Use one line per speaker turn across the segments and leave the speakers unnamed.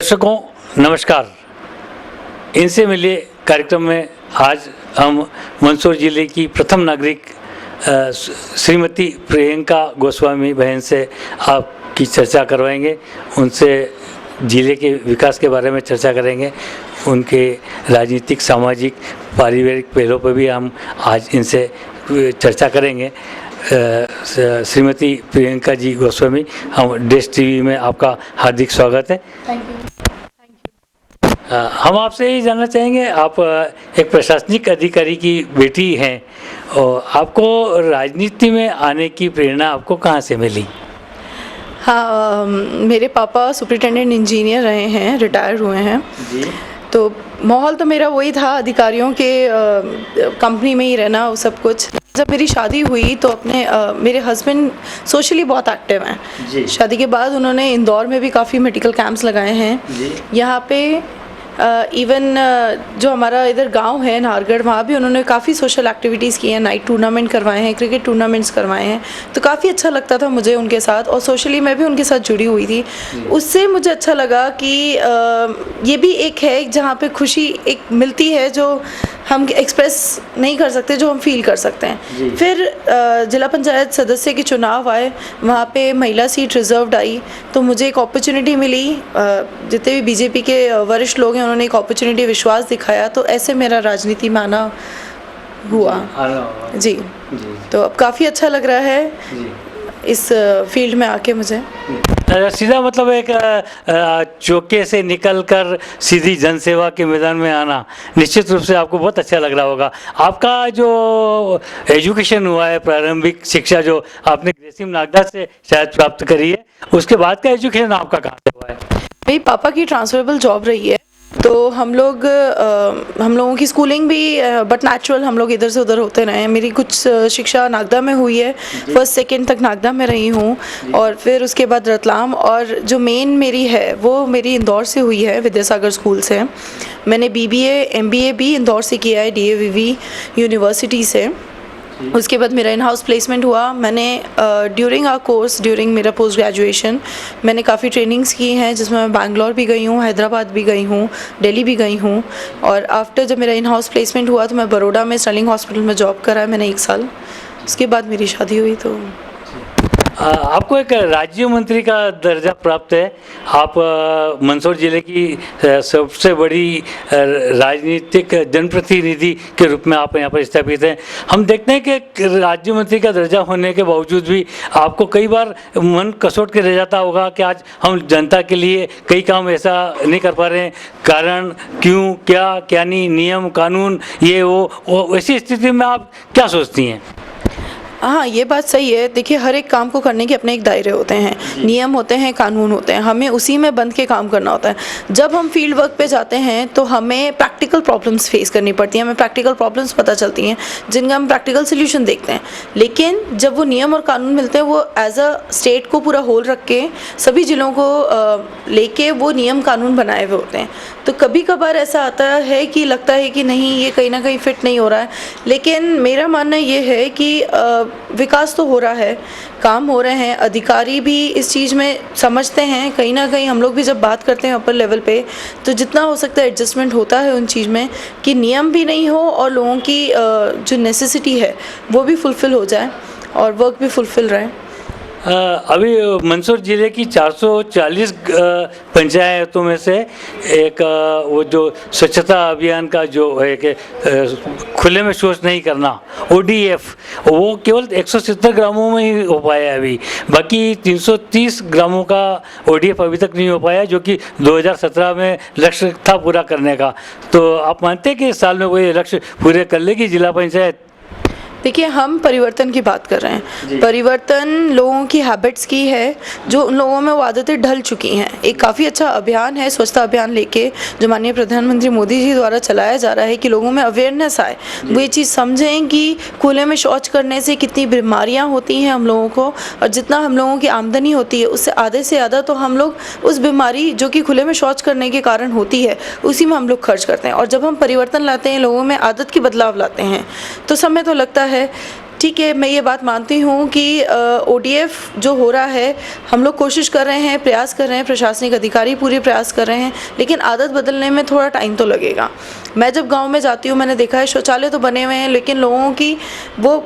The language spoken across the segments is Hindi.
दर्शकों नमस्कार। इनसे मिले कार्यक्रम में आज हम मंदसौर जिले की प्रथम नागरिक श्रीमती प्रियंका गोस्वामी बहन से आपकी चर्चा करवाएंगे। उनसे जिले के विकास के बारे में चर्चा करेंगे। उनके राजनीतिक, सामाजिक, पारिवारिक पहलों पर भी हम आज इनसे चर्चा करेंगे। श्रीमती प्रियंका जी गोस्वामी, हम देश टीवी में आपका हार्दिक स्वागत है।
Thank you.
हम आपसे यही जानना चाहेंगे, आप एक प्रशासनिक अधिकारी की बेटी हैं और आपको राजनीति में आने की प्रेरणा आपको कहाँ से मिली?
हाँ, मेरे पापा सुपरिटेंडेंट इंजीनियर रहे हैं, रिटायर हुए हैं
जी।
तो माहौल तो मेरा वही था, अधिकारियों के कंपनी में ही रहना, वो सब कुछ। जब मेरी शादी हुई तो अपने मेरे हस्बैंड सोशली बहुत एक्टिव हैं
जी।
शादी के बाद उन्होंने इंदौर में भी काफ़ी मेडिकल कैंप्स लगाए हैं
जी।
यहाँ पे इवन जो हमारा इधर गांव है नाहरगढ़, वहाँ भी उन्होंने काफ़ी सोशल एक्टिविटीज़ की हैं, नाइट टूर्नामेंट करवाए हैं, क्रिकेट टूर्नामेंट्स करवाए हैं। तो काफ़ी अच्छा लगता था मुझे उनके साथ, और सोशली मैं भी उनके साथ जुड़ी हुई थी। उससे मुझे अच्छा लगा कि ये भी एक है जहाँ पे खुशी एक मिलती है जो हम एक्सप्रेस नहीं कर सकते, जो हम फील कर सकते हैं। फिर जिला पंचायत सदस्य के चुनाव आए, वहाँ पे महिला सीट रिजर्व्ड आई, तो मुझे एक अपॉर्चुनिटी मिली। जितने भी बीजेपी के वरिष्ठ लोग हैं उन्होंने एक अपॉर्चुनिटी, विश्वास दिखाया, तो ऐसे मेरा राजनीति में आना हुआ जी। तो अब काफ़ी अच्छा लग रहा है इस फील्ड में आके मुझे।
सीधा मतलब एक चौके से निकलकर सीधी जनसेवा के मैदान में आना निश्चित रूप से आपको बहुत अच्छा लग रहा होगा। आपका जो एजुकेशन हुआ है, प्रारंभिक शिक्षा जो आपने ग्रेसिम नागदा से शायद प्राप्त करी है, उसके बाद का एजुकेशन आपका कहाँ से हुआ है?
मेरी पापा की ट्रांसफरेबल जॉब रही है, तो हम लोगों की स्कूलिंग भी बट नेचुरल, हम लोग इधर से उधर होते रहे हैं। मेरी कुछ शिक्षा नागदा में हुई है, फर्स्ट सेकंड तक नागदा में रही हूँ, और फिर उसके बाद रतलाम, और जो मेन मेरी है वो मेरी इंदौर से हुई है, विद्यासागर स्कूल से। मैंने BBA MBA भी इंदौर से किया है, DAVV यूनिवर्सिटी से। उसके बाद मेरा इन हाउस प्लेसमेंट हुआ। मैंने ड्यूरिंग मेरा पोस्ट ग्रेजुएशन मैंने काफ़ी ट्रेनिंग्स की हैं, जिसमें मैं बैंगलोर भी गई हूँ, हैदराबाद भी गई हूँ, दिल्ली भी गई हूँ। और आफ्टर जब मेरा इन हाउस प्लेसमेंट हुआ तो मैं बड़ौदा में स्टर्लिंग हॉस्पिटल में जॉब करा है मैंने 1 साल। उसके बाद मेरी शादी हुई। तो
आपको एक राज्य मंत्री का दर्जा प्राप्त है। आप मंदसौर जिले की सबसे बड़ी राजनीतिक जनप्रतिनिधि के रूप में आप यहाँ पर स्थापित हैं। हम देखते हैं कि राज्य मंत्री का दर्जा होने के बावजूद भी आपको कई बार मन कसौट के रह जाता होगा कि आज हम जनता के लिए कई काम ऐसा नहीं कर पा रहे हैं, कारण क्यों, क्या नहीं, नियम कानून ये वो ऐसी स्थिति में आप क्या सोचती हैं?
हाँ, ये बात सही है। देखिए, हर एक काम को करने के अपने एक दायरे होते हैं, नियम होते हैं, कानून होते हैं, हमें उसी में बंध के काम करना होता है। जब हम फील्ड वर्क पे जाते हैं तो हमें प्रैक्टिकल प्रॉब्लम्स फेस करनी पड़ती हैं, हमें प्रैक्टिकल प्रॉब्लम्स पता चलती हैं जिनका हम प्रैक्टिकल सोल्यूशन देखते हैं। लेकिन जब वो नियम और कानून मिलते हैं, वो एज अ स्टेट को पूरा होल रख के सभी जिलों को लेके वो नियम कानून बनाए हुए होते हैं। तो कभी कभार ऐसा आता है कि लगता है कि नहीं, ये कहीं ना कहीं फिट नहीं हो रहा है। लेकिन मेरा मानना ये है कि विकास तो हो रहा है, काम हो रहे हैं, अधिकारी भी इस चीज़ में समझते हैं। कहीं ना कहीं हम लोग भी जब बात करते हैं अपर लेवल पे, तो जितना हो सकता है एडजस्टमेंट होता है उन चीज़ में कि नियम भी नहीं हो और लोगों की जो नेसेसिटी है वो भी फुलफ़िल हो जाए और वर्क भी फुलफ़िल रहे।
अभी मंदसौर जिले की 440 पंचायतों में से एक वो जो स्वच्छता अभियान का जो है कि खुले में शौच नहीं करना, ODF, वो केवल 170 ग्रामों में ही हो पाया है अभी। बाकी 330 ग्रामों का ODF अभी तक नहीं हो पाया, जो कि 2017 में लक्ष्य था पूरा करने का। तो आप मानते हैं कि इस साल में वो ये लक्ष्य पूरे कर लेगी जिला पंचायत?
देखिए, हम परिवर्तन की बात कर रहे हैं। परिवर्तन लोगों की हैबिट्स की है, जो उन लोगों में वो आदतें ढल चुकी हैं। एक काफ़ी अच्छा अभियान है स्वच्छता अभियान लेके, जो माननीय प्रधानमंत्री मोदी जी द्वारा चलाया जा रहा है, कि लोगों में अवेयरनेस आए, वो ये चीज़ समझें कि खुले में शौच करने से कितनी बीमारियां होती हैं हम लोगों को, और जितना हम लोगों की आमदनी होती है उससे आधे से ज़्यादा तो हम लोग उस बीमारी जो कि खुले में शौच करने के कारण होती है उसी में हम लोग खर्च करते हैं। और जब हम परिवर्तन लाते हैं, लोगों में आदत की बदलाव लाते हैं, तो समय तो लगता है। ठीक है, मैं ये बात मानती हूँ कि ओडीएफ जो हो रहा है, हम लोग कोशिश कर रहे हैं, प्रयास कर रहे हैं, प्रशासनिक अधिकारी पूरे प्रयास कर रहे हैं, लेकिन आदत बदलने में थोड़ा टाइम तो लगेगा। मैं जब गांव में जाती हूँ, मैंने देखा है शौचालय तो बने हुए हैं, लेकिन लोगों की वो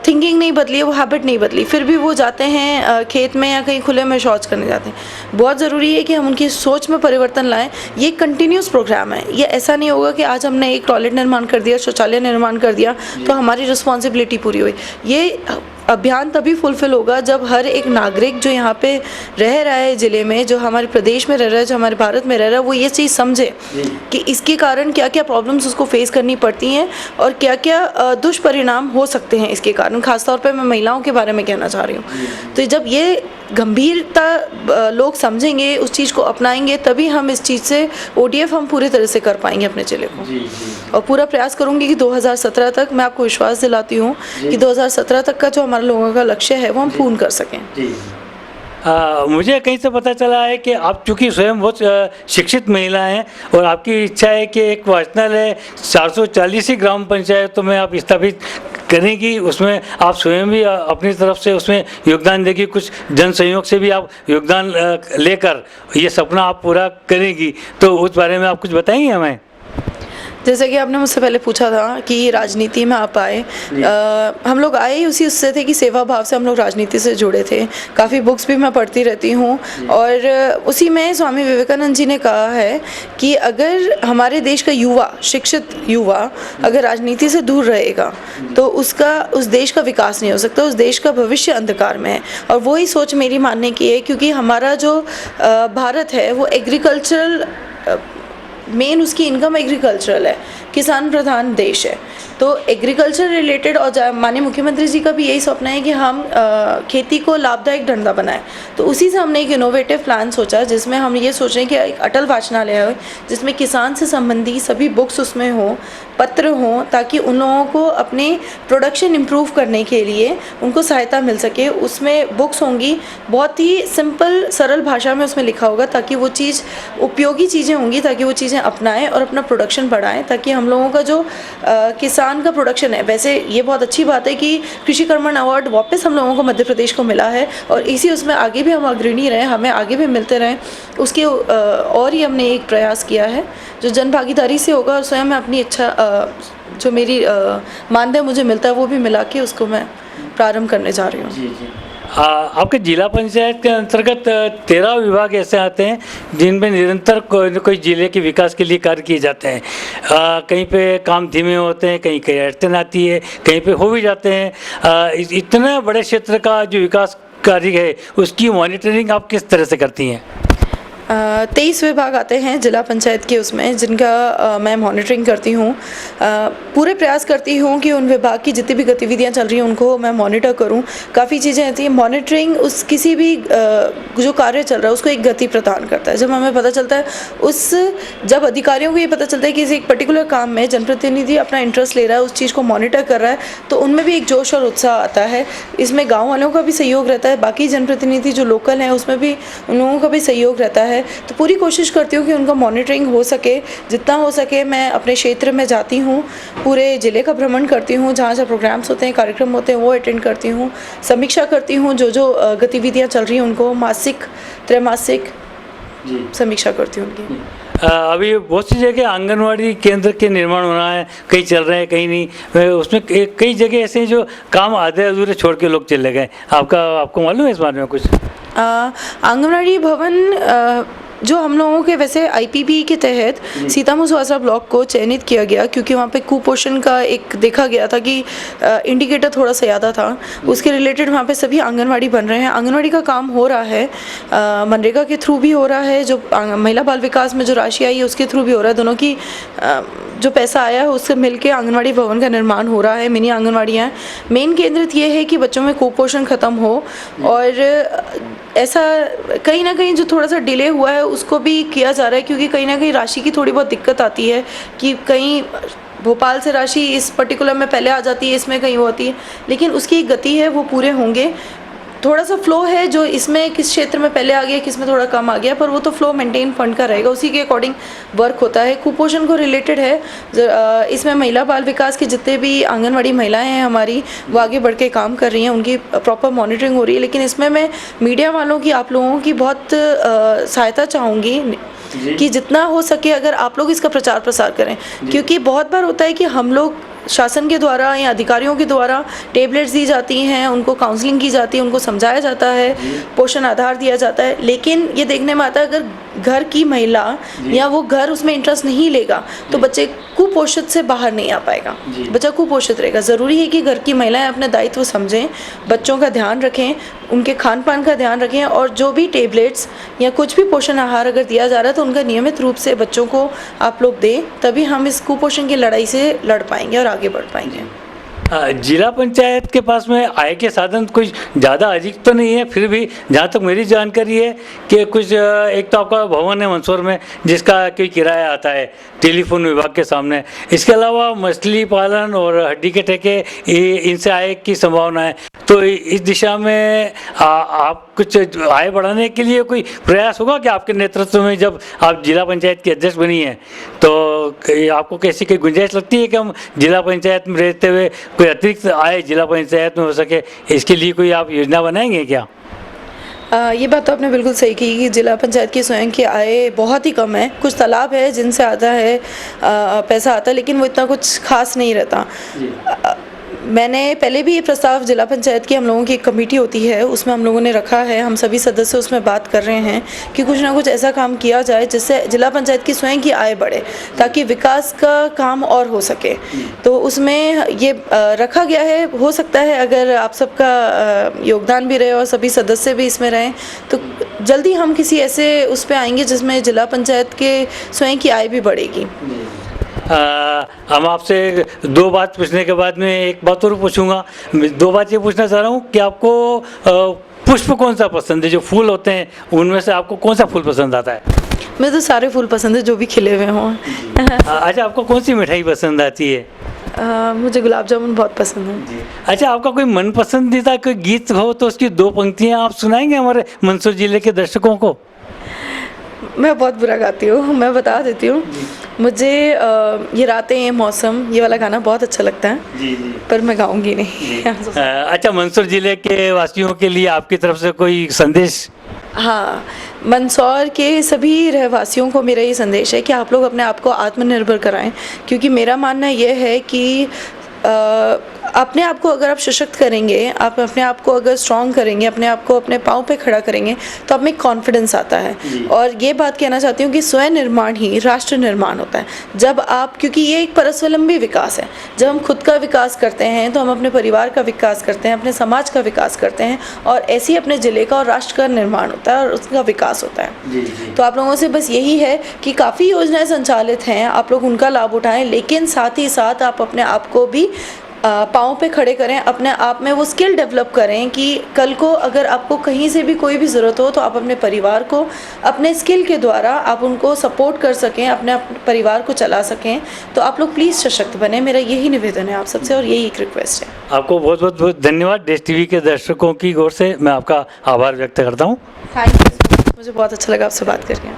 थिंकिंग नहीं बदली है, वो हैबिट नहीं बदली, फिर भी वो जाते हैं खेत में या कहीं खुले में शौच करने जाते हैं। बहुत ज़रूरी है कि हम उनकी सोच में परिवर्तन लाएँ। ये कंटिन्यूस प्रोग्राम है, ये ऐसा नहीं होगा कि आज हमने एक टॉयलेट निर्माण कर दिया, शौचालय निर्माण कर दिया तो हमारी रिस्पॉन्सिबिलिटी पूरी हुई। ये अभियान तभी फुलफिल होगा जब हर एक नागरिक जो यहाँ पे रह रहा है ज़िले में, जो हमारे प्रदेश में रह रहा है, जो हमारे भारत में रह रहा है, वो ये चीज़ समझे कि इसके कारण क्या क्या प्रॉब्लम्स उसको फेस करनी पड़ती हैं और क्या क्या दुष्परिणाम हो सकते हैं इसके कारण। खासतौर पे मैं महिलाओं के बारे में कहना चाह रही हूँ। तो जब ये गंभीरता लोग समझेंगे, उस चीज़ को अपनाएंगे, तभी हम इस चीज़ से ओडीएफ हम पूरे तरह से कर पाएंगे अपने ज़िले को। और पूरा प्रयास करूँगी कि 2017 तक, मैं आपको विश्वास दिलाती हूँ कि 2017 तक का जो हमारे लोगों का लक्ष्य है वो हम पूर्ण कर सकें।
मुझे कहीं से पता चला है कि आप चूँकि स्वयं बहुत शिक्षित महिला हैं और आपकी इच्छा है कि एक वाचनालय 440 ही ग्राम पंचायतों में आप स्थापित करेंगी, उसमें आप स्वयं भी अपनी तरफ से उसमें योगदान देगी, कुछ जन सहयोग से भी आप योगदान लेकर ये सपना आप पूरा करेंगी। तो उस बारे में आप कुछ बताएंगे हमें?
जैसे कि आपने मुझसे पहले पूछा था कि राजनीति में आप आए, हम लोग आए उसी उससे थे कि सेवा भाव से हम लोग राजनीति से जुड़े थे। काफ़ी बुक्स भी मैं पढ़ती रहती हूँ और उसी में स्वामी विवेकानंद जी ने कहा है कि अगर हमारे देश का युवा, शिक्षित युवा अगर राजनीति से दूर रहेगा तो उस देश का विकास नहीं हो सकता, उस देश का भविष्य अंधकार में है। और वही सोच मेरी मानने की है, क्योंकि हमारा जो भारत है वो एग्रीकल्चरल, मेन उसकी इनकम एग्रीकल्चरल है, किसान प्रधान देश है। तो एग्रीकल्चर रिलेटेड, और माननीय मुख्यमंत्री जी का भी यही सपना है कि हम खेती को लाभदायक धंधा बनाएं। तो उसी से हमने एक इनोवेटिव प्लान सोचा, जिसमें हम ये सोच रहे हैं कि एक अटल वाचनालय हो, जिसमें किसान से संबंधी सभी बुक्स उसमें हों, पत्र हों, ताकि उन लोगों को अपने प्रोडक्शन इम्प्रूव करने के लिए उनको सहायता मिल सके। उसमें बुक्स होंगी, बहुत ही सिंपल सरल भाषा में उसमें लिखा होगा, ताकि वो चीज़ उपयोगी चीज़ें होंगी, ताकि वो चीज़ें अपनाएं और अपना प्रोडक्शन बढ़ाएं, ताकि हम लोगों का जो किसान का प्रोडक्शन है, वैसे ये बहुत अच्छी बात है कि कृषि कर्मण अवार्ड वापस हम लोगों को मध्य प्रदेश को मिला है और इसी उसमें आगे भी हम अग्रणी रहें, हमें आगे भी मिलते रहें, उसके और ही हमने एक प्रयास किया है जो जन भागीदारी से होगा। और स्वयं मैं अपनी इच्छा, जो मेरी मानदेय मुझे मिलता है वो भी मिला के उसको मैं प्रारंभ करने जा रही हूँ।
आपके जिला पंचायत के अंतर्गत 13 विभाग ऐसे आते हैं जिनमें निरंतर कोई न कोई जिले के विकास के लिए कार्य किए जाते हैं। कहीं पे काम धीमे होते हैं, कहीं कहीं अड़चन आती है, कहीं पे हो भी जाते हैं। इतने बड़े क्षेत्र का जो विकास कार्य है उसकी मॉनिटरिंग आप किस तरह से करती हैं?
23 विभाग आते हैं जिला पंचायत के उसमें, जिनका मैं मॉनिटरिंग करती हूँ। पूरे प्रयास करती हूँ कि उन विभाग की जितनी भी गतिविधियाँ चल रही हैं उनको मैं मॉनिटर करूँ। काफ़ी चीज़ें आती हैं, मॉनिटरिंग उस किसी भी जो कार्य चल रहा है उसको एक गति प्रदान करता है। जब हमें पता चलता है जब अधिकारियों को ये पता चलता है कि एक पर्टिकुलर काम में जनप्रतिनिधि अपना इंटरेस्ट ले रहा है, उस चीज़ को मॉनिटर कर रहा है, तो उनमें भी एक जोश और उत्साह आता है। इसमें गाँव वालों का भी सहयोग रहता है, बाकी जनप्रतिनिधि जो लोकल हैं उसमें भी उन लोगों का भी सहयोग रहता है। तो पूरी कोशिश करती हूँ कि उनका मॉनिटरिंग हो सके, जितना हो सके। मैं अपने क्षेत्र में जाती हूँ, पूरे ज़िले का भ्रमण करती हूँ, जहाँ जहाँ प्रोग्राम्स होते हैं, कार्यक्रम होते हैं, वो अटेंड करती हूँ, समीक्षा करती हूँ, जो गतिविधियाँ चल रही हैं उनको मासिक त्रैमासिक समीक्षा करती हूँ उनकी।
अभी बहुत सी जगह आंगनवाड़ी केंद्र के निर्माण होना है, कहीं चल रहे हैं कहीं नहीं, उसमें कई जगह ऐसे हैं जो काम आधे अधूरे छोड़ के लोग चले गए। आपको मालूम है इस बारे में कुछ?
आंगनवाड़ी भवन जो हम लोगों के वैसे आईपीबी के तहत सीतामऊ सुहासरा ब्लॉक को चयनित किया गया, क्योंकि वहाँ पे कुपोषण का एक देखा गया था कि इंडिकेटर थोड़ा सा ज़्यादा था। उसके रिलेटेड वहाँ पे सभी आंगनवाड़ी बन रहे हैं। आंगनवाड़ी का काम हो रहा है, मनरेगा के थ्रू भी हो रहा है, जो महिला बाल विकास में जो राशि आई है उसके थ्रू भी हो रहा है। दोनों की जो पैसा आया है उससे मिलके आंगनवाड़ी भवन का निर्माण हो रहा है, मिनी आंगनवाड़ियाँ। मेन केंद्रित ये है कि बच्चों में कुपोषण ख़त्म हो, और ऐसा कहीं ना कहीं जो थोड़ा सा डिले हुआ है उसको भी किया जा रहा है, क्योंकि कहीं ना कहीं राशि की थोड़ी बहुत दिक्कत आती है कि कहीं भोपाल से राशि इस पर्टिकुलर में पहले आ जाती है, इसमें कहीं वो होती है, लेकिन उसकी एक गति है, वो पूरे होंगे। थोड़ा सा फ्लो है जो इसमें किस क्षेत्र में पहले आ गया, किस में थोड़ा कम आ गया, पर वो तो फ्लो मेंटेन फंड का रहेगा, उसी के अकॉर्डिंग वर्क होता है। कुपोषण को रिलेटेड है, इसमें महिला बाल विकास की जितने भी आंगनवाड़ी महिलाएं हैं हमारी, वो आगे बढ़ के काम कर रही हैं, उनकी प्रॉपर मॉनिटरिंग हो रही है। लेकिन इसमें मैं मीडिया वालों की, आप लोगों की बहुत सहायता चाहूँगी कि जितना हो सके अगर आप लोग इसका प्रचार प्रसार करें, क्योंकि बहुत बार होता है कि हम लोग शासन के द्वारा या अधिकारियों के द्वारा टेबलेट्स दी जाती हैं, उनको काउंसलिंग की जाती है, उनको समझाया जाता है, पोषण आधार दिया जाता है, लेकिन ये देखने में आता है अगर घर की महिला या वो घर उसमें इंटरेस्ट नहीं लेगा तो बच्चे कुपोषित से बाहर नहीं आ पाएगा, बच्चा कुपोषित रहेगा। ज़रूरी है कि घर की महिलाएं अपने दायित्व समझें, बच्चों का ध्यान रखें, उनके खान पान का ध्यान रखें, और जो भी टेबलेट्स या कुछ भी पोषण आहार अगर दिया जा रहा है तो उनका नियमित रूप से बच्चों को आप लोग दें, तभी हम इस कुपोषण की लड़ाई से लड़ पाएंगे और आगे बढ़ पाएंगे।
जिला पंचायत के पास में आय के साधन कुछ ज़्यादा अधिक तो नहीं है, फिर भी जहाँ तक मेरी जानकारी है कि कुछ एक तो आपका भवन है मंदसौर में जिसका कोई किराया आता है टेलीफोन विभाग के सामने, इसके अलावा मछली पालन और हड्डी के ठेके इनसे आय की संभावना है। तो इस दिशा में आप कुछ आय बढ़ाने के लिए कोई प्रयास होगा कि आपके नेतृत्व में, जब आप जिला पंचायत की अध्यक्ष बनी हैं तो आपको कैसी कोई गुंजाइश लगती है कि हम जिला पंचायत में रहते हुए कोई अतिरिक्त आय जिला पंचायत में हो सके, इसके लिए कोई आप योजना बनाएंगे क्या?
ये बात तो आपने बिल्कुल सही की कि जिला पंचायत की स्वयं की आय बहुत ही कम है। कुछ तालाब है जिनसे आता है पैसा आता है, लेकिन वो इतना कुछ खास नहीं रहता। मैंने पहले भी ये प्रस्ताव, जिला पंचायत की हम लोगों की एक कमेटी होती है उसमें हम लोगों ने रखा है, हम सभी सदस्य उसमें बात कर रहे हैं कि कुछ ना कुछ ऐसा काम किया जाए जिससे जिला पंचायत की स्वयं की आय बढ़े, ताकि विकास का काम और हो सके। तो उसमें ये रखा गया है। हो सकता है अगर आप सबका योगदान भी रहे और सभी सदस्य भी इसमें रहें तो जल्दी हम किसी ऐसे उस पर आएंगे जिसमें जिला पंचायत के स्वयं की आय भी बढ़ेगी।
हम आपसे दो बात पूछने के बाद में एक बात और पूछूंगा। दो बात ये पूछना चाह रहा हूँ कि आपको पुष्प कौन सा पसंद है, जो फूल होते हैं उनमें से आपको कौन सा फूल पसंद आता है?
मुझे तो सारे फूल पसंद है जो भी खिले हुए हों।
अच्छा, आपको कौन सी मिठाई पसंद आती है?
मुझे गुलाब जामुन बहुत पसंद है।
अच्छा, आपका कोई मन पसंदीदा कोई गीत हो तो उसकी दो पंक्तियाँ आप सुनाएंगे हमारे मंदसौर जिले के दर्शकों को?
मैं बहुत बुरा गाती हूँ, मैं बता देती हूँ। मुझे ये रातें ये मौसम ये वाला गाना बहुत अच्छा लगता है, पर मैं गाऊंगी नहीं।
अच्छा, मंदसौर जिले के वासियों के लिए आपकी तरफ से कोई संदेश?
हाँ, मंदसौर के सभी रहवासियों को मेरा ये संदेश है कि आप लोग अपने आप को आत्मनिर्भर कराएं, क्योंकि मेरा मानना ये है कि अपने आप को अगर आप सशक्त करेंगे, आप अपने आप को अगर स्ट्रॉन्ग करेंगे, अपने आप को अपने पाँव पे खड़ा करेंगे तो आप में कॉन्फिडेंस आता है। और ये बात कहना चाहती हूँ कि स्वयं निर्माण ही राष्ट्र निर्माण होता है। जब आप, क्योंकि ये एक परस्वलंबी विकास है, जब हम खुद का विकास करते हैं तो हम अपने परिवार का विकास करते हैं, अपने समाज का विकास करते हैं, और ऐसे ही अपने ज़िले का और राष्ट्र का निर्माण होता है और उसका विकास होता है। तो आप लोगों से बस यही है कि काफ़ी योजनाएं संचालित हैं, आप लोग उनका लाभ उठाएं, लेकिन साथ ही साथ आप अपने आप को भी पाँव पे खड़े करें, अपने आप में वो स्किल डेवलप करें कि कल को अगर आपको कहीं से भी कोई भी ज़रूरत हो तो आप अपने परिवार को अपने स्किल के द्वारा आप उनको सपोर्ट कर सकें, अपने परिवार को चला सकें। तो आप लोग प्लीज़ सशक्त बने, मेरा यही निवेदन है आप सबसे और यही एक रिक्वेस्ट है।
आपको बहुत बहुत धन्यवाद। देश टीवी के दर्शकों की ओर से मैं आपका आभार व्यक्त करता हूँ।
थैंक यू, मुझे बहुत अच्छा लगा आपसे बात करके।